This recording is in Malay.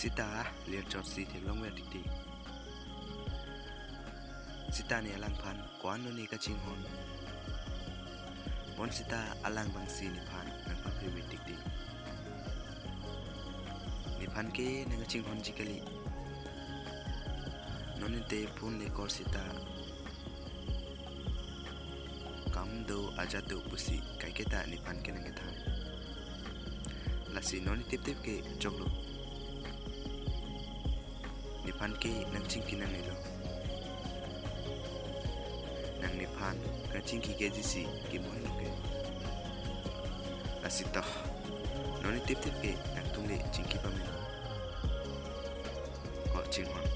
sita lian chot si thek long we tik tik sita ni alang phan kwan no ni ka ching hon mon sita alang bang si ni phan nang pa phi we tik tik ni phan ke nang ching hon jikali non te phun le kor sita kam do aja do pusi kai ke ta ni phan ke nang tha la si non tip tip ke choklo ni phan ke nang ching ki nang lo nang ni phan ka ching ki ke ji si ki mon lo ke la si ta non tip tip ke nang tung le ching ki pa me ho ching hon